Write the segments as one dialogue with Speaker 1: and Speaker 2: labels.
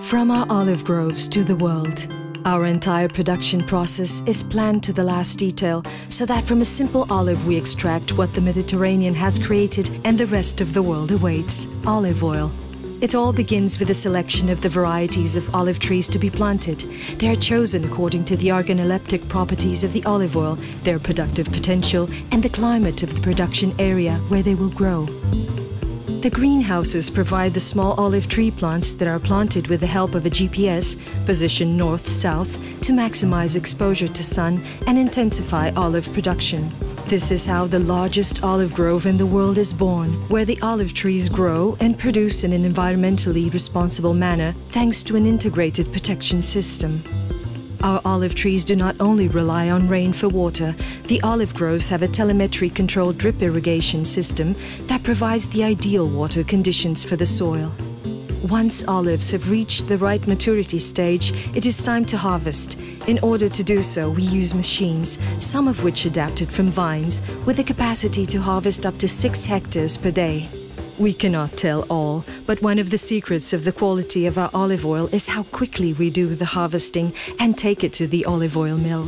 Speaker 1: From our olive groves to the world, our entire production process is planned to the last detail so that from a simple olive we extract what the Mediterranean has created and the rest of the world awaits: olive oil. It all begins with a selection of the varieties of olive trees to be planted. They are chosen according to the organoleptic properties of the olive oil, their productive potential, and the climate of the production area where they will grow. The greenhouses provide the small olive tree plants that are planted with the help of a GPS, positioned north-south, to maximize exposure to sun and intensify olive production. This is how the largest olive grove in the world is born, where the olive trees grow and produce in an environmentally responsible manner thanks to an integrated protection system. Our olive trees do not only rely on rain for water. The olive groves have a telemetry-controlled drip irrigation system that provides the ideal water conditions for the soil. Once olives have reached the right maturity stage, it is time to harvest. In order to do so, we use machines, some of which adapted from vines, with the capacity to harvest up to 6 hectares per day. We cannot tell all, but one of the secrets of the quality of our olive oil is how quickly we do the harvesting and take it to the olive oil mill.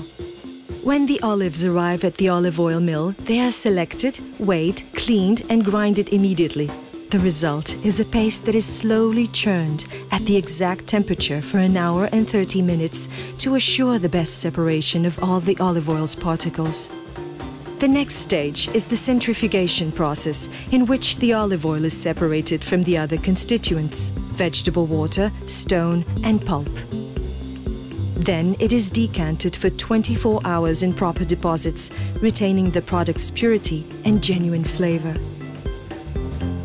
Speaker 1: When the olives arrive at the olive oil mill, they are selected, weighed, cleaned, and grinded immediately. The result is a paste that is slowly churned at the exact temperature for an hour and 30 minutes to assure the best separation of all the olive oil's particles. The next stage is the centrifugation process, in which the olive oil is separated from the other constituents: vegetable water, stone, and pulp. Then it is decanted for 24 hours in proper deposits, retaining the product's purity and genuine flavor.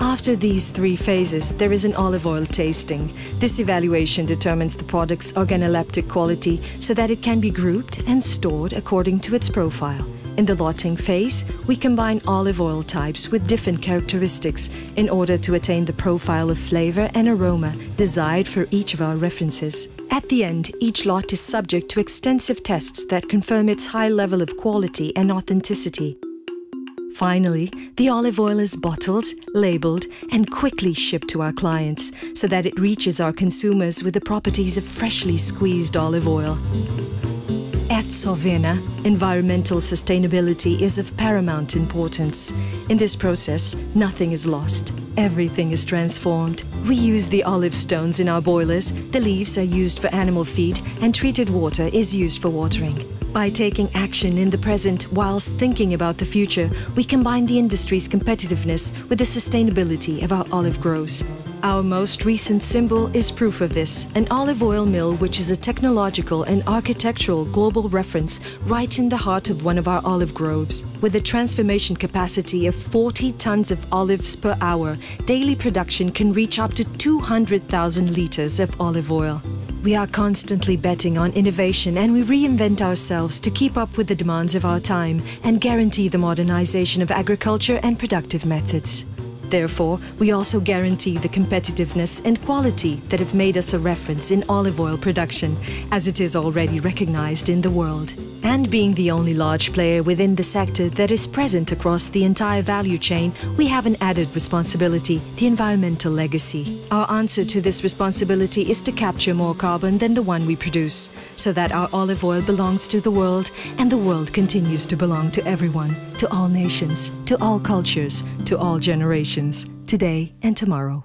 Speaker 1: After these 3 phases, there is an olive oil tasting. This evaluation determines the product's organoleptic quality so that it can be grouped and stored according to its profile. In the lotting phase, we combine olive oil types with different characteristics in order to attain the profile of flavor and aroma desired for each of our references. At the end, each lot is subject to extensive tests that confirm its high level of quality and authenticity. Finally, the olive oil is bottled, labeled, and quickly shipped to our clients so that it reaches our consumers with the properties of freshly squeezed olive oil. At Sovena, environmental sustainability is of paramount importance. In this process, nothing is lost. Everything is transformed. We use the olive stones in our boilers, the leaves are used for animal feed, and treated water is used for watering. By taking action in the present whilst thinking about the future, we combine the industry's competitiveness with the sustainability of our olive groves. Our most recent symbol is proof of this: an olive oil mill which is a technological and architectural global reference right in the heart of one of our olive groves. With a transformation capacity of 40 tons of olives per hour, daily production can reach up to 200,000 liters of olive oil. We are constantly betting on innovation, and we reinvent ourselves to keep up with the demands of our time and guarantee the modernization of agriculture and productive methods. Therefore, we also guarantee the competitiveness and quality that have made us a reference in olive oil production, as it is already recognized in the world. And being the only large player within the sector that is present across the entire value chain, we have an added responsibility: the environmental legacy. Our answer to this responsibility is to capture more carbon than the one we produce, so that our olive oil belongs to the world and the world continues to belong to everyone, to all nations, to all cultures, to all generations, today and tomorrow.